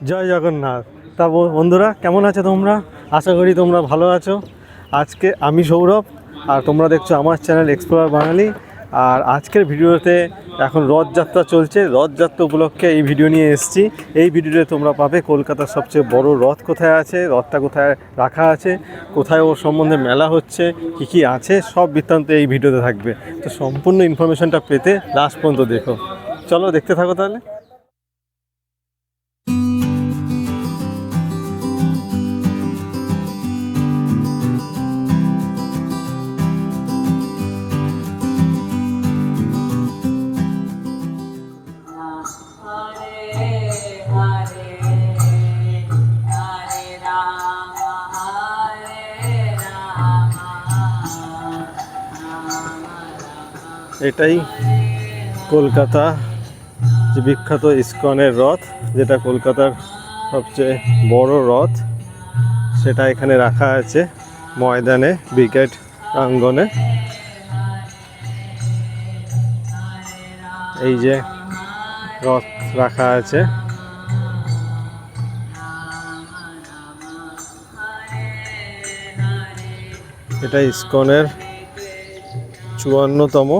জয় জগন্নাথ। তা বন্ধুরা কেমন আছো তোমরা? আশা করি তোমরা ভালো আছো। আজকে আমি সৌরভ আর তোমরা দেখছো আমার চ্যানেল এক্সপ্লোরার বাঙালি। আর আজকের ভিডিওতে এখন রথযাত্রা চলছে, রথযাত্রা উপলক্ষে এই ভিডিও নিয়ে এসেছি। এই ভিডিওতে তোমরা পাবে কলকাতার সবচেয়ে বড় রথ কোথায় আছে, রথটা কোথায় রাখা আছে, কোথায় ওর সম্বন্ধে মেলা হচ্ছে, কী আছে, সব বৃত্তান্ত এই ভিডিওতে থাকবে। তো সম্পূর্ণ ইনফরমেশনটা পেতে লাস্ট পর্যন্ত দেখো। চলো দেখতে থাকো তাহলে। এটাই কলকাতা যে বিখ্যাত ইসকনের রথ, যেটা কলকাতার সবচেয়ে বড় রথ, সেটা এখানে রাখা আছে ময়দানে, ব্রিগেড প্রাঙ্গণে। এই যে রথ রাখা আছে, এটা ইসকনের 54তম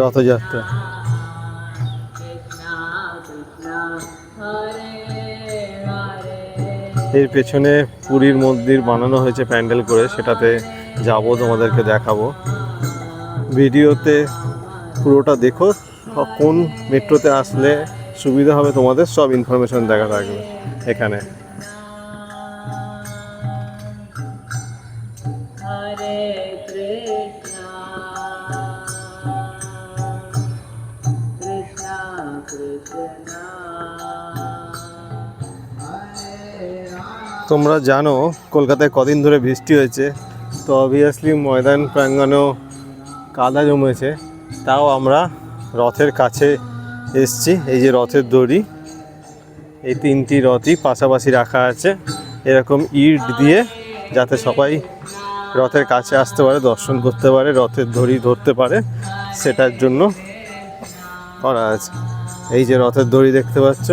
রথযাত্রা। এর পেছনে পুরীর মন্দির বানানো হয়েছে প্যান্ডেল করে, সেটাতে যাব, তোমাদেরকে দেখাবো। ভিডিওতে পুরোটা দেখো, কোন মেট্রোতে আসলে সুবিধা হবে তোমাদের সব ইনফরমেশন দেখা থাকবে এখানে। তোমরা জানো কলকাতায় কদিন ধরে বৃষ্টি হয়েছে, তো অবভিয়াসলি ময়দান প্রাঙ্গণেও কাদা জমেছে। তাও আমরা রথের কাছে এসছি। এই যে রথের দড়ি, এই তিনটি রথই পাশাপাশি রাখা আছে এরকম ইট দিয়ে, যাতে সবাই রথের কাছে আসতে পারে, দর্শন করতে পারে, রথের দড়ি ধরতে পারে, সেটার জন্য করা আছে। এই যে রথের দড়ি দেখতে পাচ্ছ,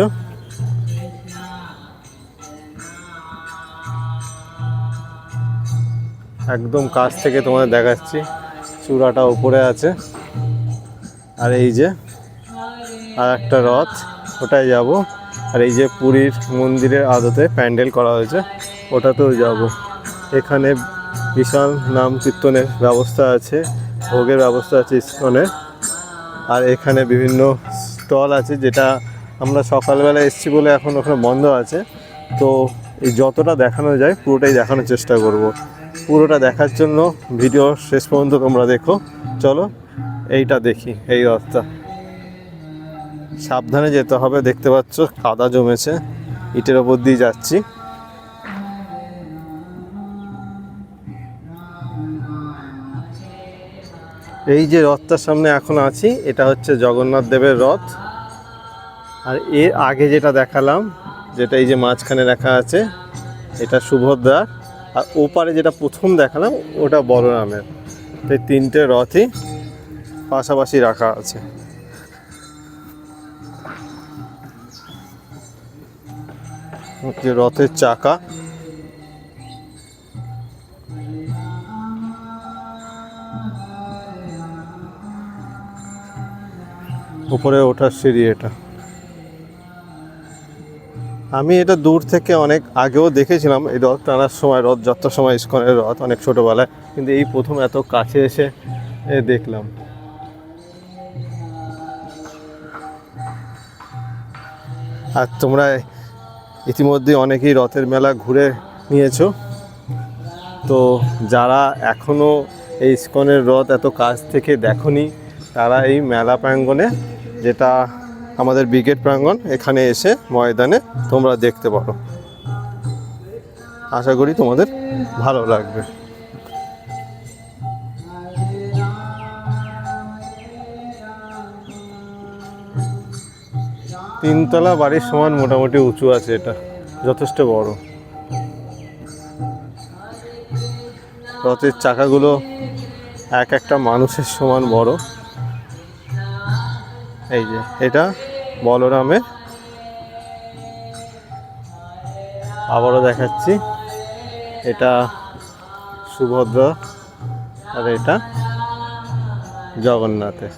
একদম কাছ থেকে তোমাদের দেখাচ্ছি, চূড়াটা উপরে আছে। আর এই যে আর একটা রথ, ওটাই যাব। আর এই যে পুরীর মন্দিরের আদতে প্যান্ডেল করা হয়েছে, ওটাতেও যাব। এখানে বিশাল নাম কীর্তনের ব্যবস্থা আছে, ভোগের ব্যবস্থা আছে ইসকনের। আর এখানে বিভিন্ন স্টল আছে, যেটা আমরা সকালবেলা এসেছি বলে এখন ওখানে বন্ধ আছে। তো এই যতটা দেখানো যায় পুরোটাই দেখানোর চেষ্টা করব। পুরোটা দেখার জন্য ভিডিও শেষ পর্যন্ত তোমরা দেখো। চলো এইটা দেখি, এই রথটা। সাবধানে যেতে হবে, দেখতে পাচ্ছ কাদা জমেছে, ইটের ওপর দিয়ে যাচ্ছি। এই যে রথটার সামনে এখন আছি, এটা হচ্ছে জগন্নাথ দেবের রথ। আর এর আগে যেটা দেখালাম, যেটা এই যে মাঝখানে রাখা আছে, এটা সুভদ্রার। আর ওপারে যেটা প্রথম দেখালাম, ওটা বলরামের। এই তিনটে রথই পাশাপাশি রাখা আছে। যে রথের চাকা, উপরে ওঠার সিঁড়ি এটা। আমি এটা দূর থেকে অনেক আগেও দেখেছিলাম, এই রথ টানার সময়, রথযাত্রার সময় ইসকনের রথ, অনেক ছোটোবেলায়। কিন্তু এই প্রথম এত কাছে এসে দেখলাম। আর তোমরা ইতিমধ্যে অনেকেই রথের মেলা ঘুরে নিয়েছো। তো যারা এখনও এই ইসকনের রথ এত কাছ থেকে দেখোনি, তারা এই মেলা প্রাঙ্গণে, যেটা আমাদের ব্রিগেড প্রাঙ্গণ, এখানে এসে ময়দানে তোমরা দেখতে পারো। আশা করি তোমাদের ভালো লাগবে। তিনতলা বাড়ির সমান মোটামুটি উঁচু আছে, এটা যথেষ্ট বড়। রথের চাকাগুলো এক একটা মানুষের সমান বড়। এই যে এটা বলরামের, আবারও দেখাচ্ছি, এটা সুভদ্রা আর এটা জগন্নাথের।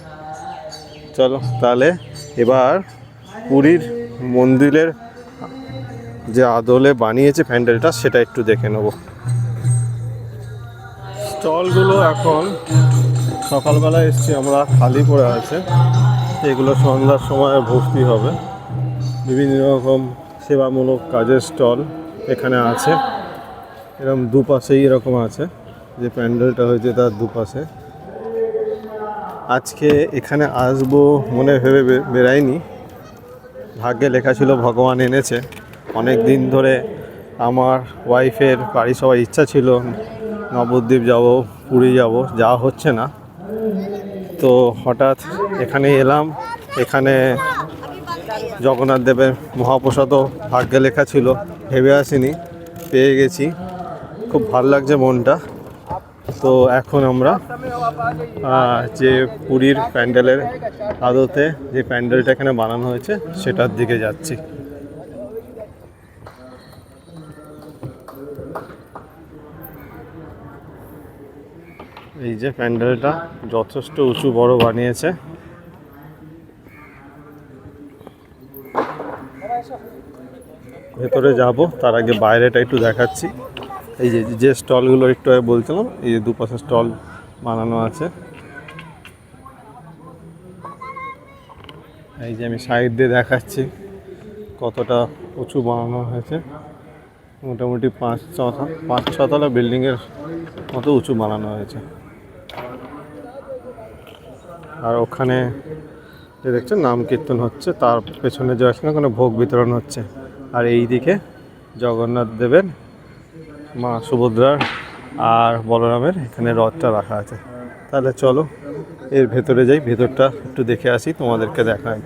চলো তাহলে এবার পুরীর মন্দিরের যে আদলে বানিয়েছে প্যান্ডেলটা সেটা একটু দেখে নেব। স্টলগুলো এখন সকালবেলা এসছি আমরা, খালি পড়ে আছে। এগুলো সন্ধ্যার সময় ভর্তি হবে। বিভিন্ন রকম সেবামূলক কাজের স্টল এখানে আছে। এরকম দুপাশেই এরকম আছে, যে প্যান্ডেলটা হয়েছে তার দুপাশে। আজকে এখানে আসবো মনে ভেবে বেরাইনি, ভাগ্যে লেখা ছিল ভগবান এনেছে। অনেক দিন ধরে আমার ওয়াইফের বাড়ি সবাই ইচ্ছা ছিল নবদ্বীপ যাব, পুরী যাব, যাওয়া হচ্ছে না। তো হঠাৎ এখানে এলাম। এখানে জগন্নাথ দেবের মহাপ্রসাদও ভাগ্যে লেখা ছিল, ভেবে আসিনি, পেয়ে গেছি। খুব ভালো লাগছে মনটা। তো এখন আমরা যে পুরীর প্যান্ডেলের আদতে যে প্যান্ডেলটা এখানে বানানো হয়েছে সেটার দিকে যাচ্ছি। এই যে প্যান্ডেলটা যথেষ্ট উঁচু বড় বানিয়েছে। ভেতরে যাব তার আগে বাইরেটা একটু দেখাচ্ছি। এই যে স্টলগুলো একটু আগে বলছিলাম, এই যে দুপাশে স্টল বানানো আছে। এই যে আমি সাইড দিয়ে দেখাচ্ছি কতটা উঁচু বানানো হয়েছে। মোটামুটি 5-6 তলা বিল্ডিংয়ের মতো উঁচু বানানো হয়েছে। আর ওখানে যে দেখছেন নাম কীর্তন হচ্ছে, তার পেছনে যে আছে ওখানে ভোগ বিতরণ হচ্ছে। আর এই দিকে জগন্নাথ দেবের, মা সুভদ্রার আর বলরামের এখানে রথটা রাখা আছে। তাহলে চলো এর ভেতরে যাই, ভেতরটা একটু দেখে আসি, তোমাদেরকে দেখাই।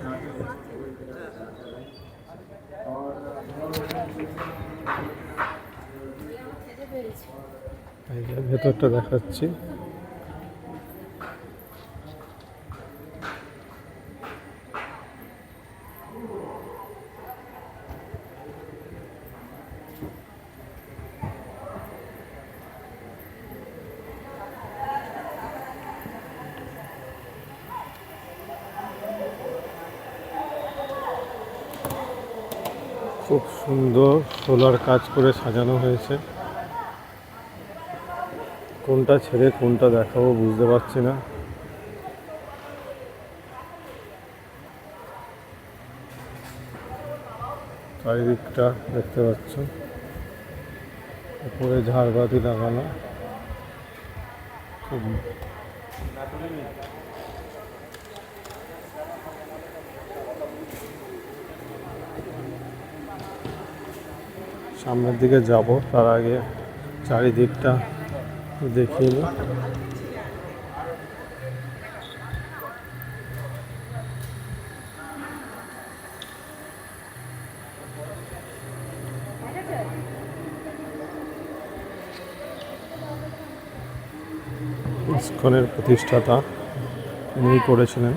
এই যে ভেতরটা দেখাচ্ছি। খুব সুন্দর সোলার কাজ করে সাজানো হয়েছে। কোনটা ছেড়ে কোনটা দেখাবো বুঝতে পারছি না। চারিদিকটা দেখতে পাচ্ছ, উপরে ঝাড়বাতি লাগানো। খুব সামনের দিকে যাব, তার আগে চারিদিকটা দেখিয়ে নিই। ইস্কনের প্রতিষ্ঠাতা উনি করেছিলেন।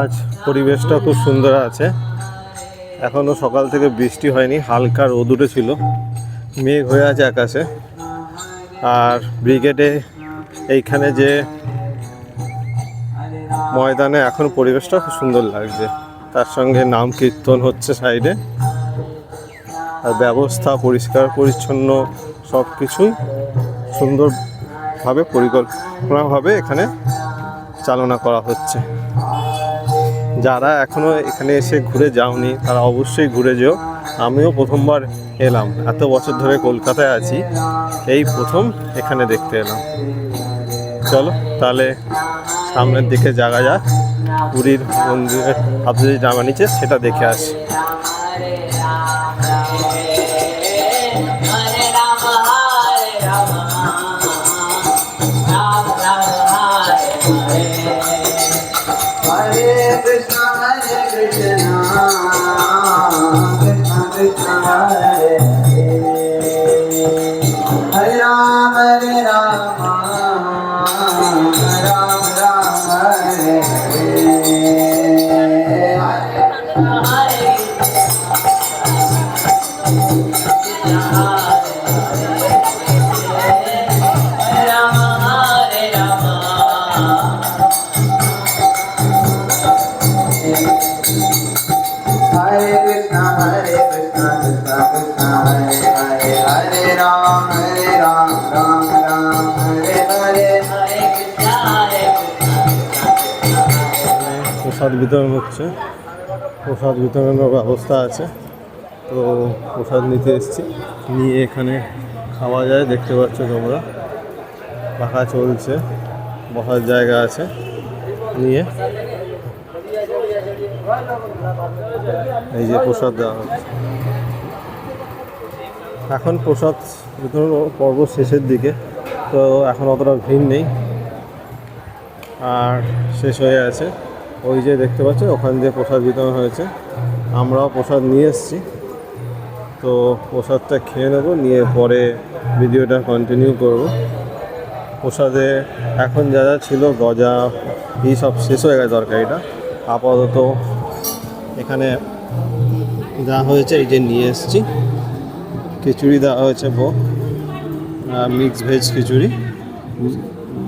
আজ পরিবেশটা খুব সুন্দর আছে। এখনো সকাল থেকে বৃষ্টি হয়নি, হালকা রোদ উঠেছিল, মেঘ হয়ে আছে আকাশে। আর ব্রিগেডে এইখানে যে ময়দানে এখন পরিবেশটা খুব সুন্দর লাগছে, তার সঙ্গে নাম কীর্তন হচ্ছে সাইডে, আর ব্যবস্থা পরিষ্কার পরিচ্ছন্ন সব কিছুই সুন্দরভাবে পরিকল্পনাভাবে এখানে চালনা করা হচ্ছে। যারা এখনও এখানে এসে ঘুরে যাওনি তারা অবশ্যই ঘুরে যেও। আমিও প্রথমবার এলাম, এত বছর ধরে কলকাতায় আছি, এই প্রথম এখানে দেখতে এলাম। চলো তাহলে সামনের দিকে যাওয়া যাক, পুরীর মন্দিরের হাতে জামা নিচে সেটা দেখে আসি। প্রসাদ বিতরণ হচ্ছে, প্রসাদ বিতরণের ব্যবস্থা আছে, তো প্রসাদ নিতে এসেছি, নিয়ে এখানে খাওয়া যায়। দেখতে পাচ্ছ তোমরা, পাখা চলছে, বসার জায়গা আছে, নিয়ে এই যে প্রসাদ দেওয়া হচ্ছে। এখন প্রসাদ বিতরণ পর্ব শেষের দিকে, তো এখন অতটা ভিড় নেই, আর শেষ হয়ে আছে। ওই যে দেখতে পাচ্ছ ওখান দিয়ে প্রসাদ বিতরণ হয়েছে, আমরাও প্রসাদ নিয়ে এসেছি, তো প্রসাদটা খেয়ে নেবো, নিয়ে পরে ভিডিওটা কন্টিনিউ করব। প্রসাদে এখন যা যা ছিল, গজা এই সব শেষ হয়ে গেছে তরকারিটা। আপাতত এখানে যা হয়েছে এই যে নিয়ে এসেছি, খিচুড়ি দেওয়া হয়েছে, মিক্স ভেজ খিচুড়ি,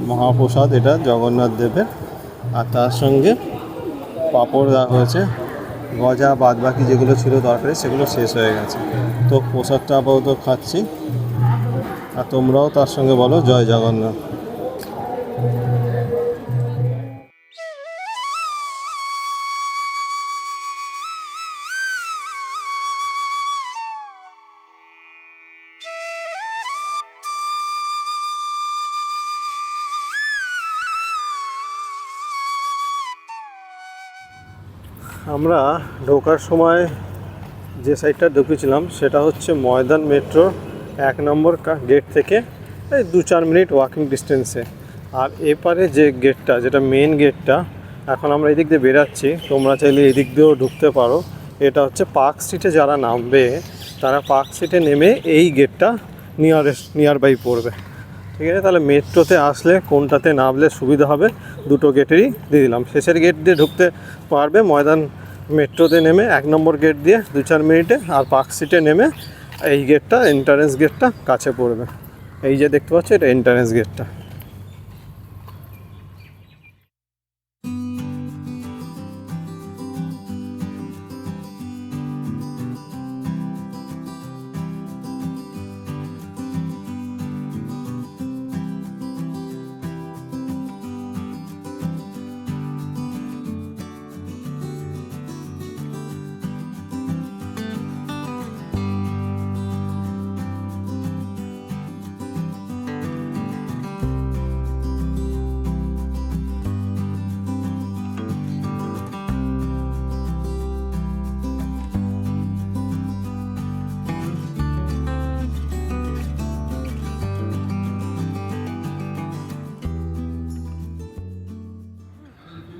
মহাপ্রসাদ এটা জগন্নাথ দেবের, আর তার সঙ্গে পাঁপড় দেওয়া হয়েছে। গজা বাদ বাকি যেগুলো ছিল তরকারি সেগুলো শেষ হয়ে গেছে, তো প্রসাদটা আপাতত খাচ্ছি। আর তোমরাও তার সঙ্গে বলো জয় জগন্নাথ। আমরা ঢোকার সময় যে সাইডটা ঢুকেছিলাম সেটা হচ্ছে ময়দান মেট্রোর 1 নম্বর গেট থেকে এই 2-4 মিনিট ওয়াকিং ডিস্টেন্সে। আর এপারে যে গেটটা, যেটা মেন গেটটা, এখন আমরা এই দিক দিয়ে বেরাচ্ছি, তোমরা চাইলে এই দিক দিয়েও ঢুকতে পারো। এটা হচ্ছে পার্ক স্ট্রিটে যারা নামবে তারা পার্ক স্ট্রিটে নেমে এই গেটটা নিয়ার বাই পড়বে, ঠিক আছে? তাহলে মেট্রোতে আসলে কোনটাতে নামলে সুবিধা হবে, দুটো গেটেরই দিয়ে দিলাম। শেষের গেট দিয়ে ঢুকতে পারবে ময়দান মেট্রোতে নেমে 1 নম্বর গেট দিয়ে 2-4 মিনিটে, আর পার্ক স্ট্রিটে নেমে এই গেটটা, এন্ট্রান্স গেটটা কাছে পড়বে। এই যে দেখতে পাচ্ছ এটা এন্ট্রান্স গেটটা।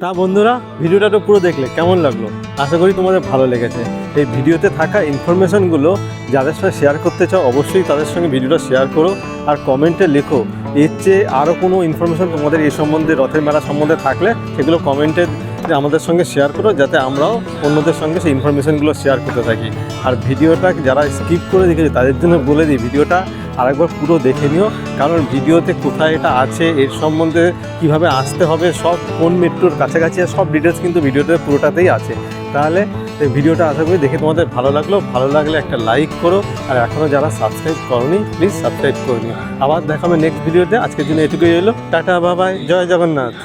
তা বন্ধুরা, ভিডিওটা তো পুরো দেখলে কেমন লাগলো? আশা করি তোমাদের ভালো লেগেছে। এই ভিডিওতে থাকা ইনফরমেশনগুলো যাদের সাথে শেয়ার করতে চাও অবশ্যই তাদের সঙ্গে ভিডিওটা শেয়ার করো, আর কমেন্টে লেখো এর চেয়ে আরও কোনো ইনফরমেশন তোমাদের এই সম্বন্ধে, রথের মেলা সম্বন্ধে থাকলে সেগুলো কমেন্টে আমাদের সঙ্গে শেয়ার করো, যাতে আমরাও অন্যদের সঙ্গে সেই ইনফরমেশনগুলো শেয়ার করতে থাকি। আর ভিডিওটা যারা স্কিপ করে দেখেছে তাদের জন্য বলে দিই, ভিডিওটা আরেকবার পুরো দেখে নিও, কারণ ভিডিওতে কোথায় এটা আছে, এর সম্বন্ধে কিভাবে আসতে হবে, সব কোন মেট্রোর কাছাকাছি সব ডিটেলস কিন্তু ভিডিওতে পুরোটাতেই আছে। তাহলে এই ভিডিওটা আশা করি দেখে তোমাদের ভালো লাগলো। ভালো লাগলে একটা লাইক করো, আর এখনও যারা সাবস্ক্রাইব করোনি প্লিজ সাবস্ক্রাইব করে নিও। আবার দেখা হবে নেক্সট ভিডিওতে। আজকের জন্য এটুকুই হলো, টাটা বাবাই, জয় জগন্নাথ।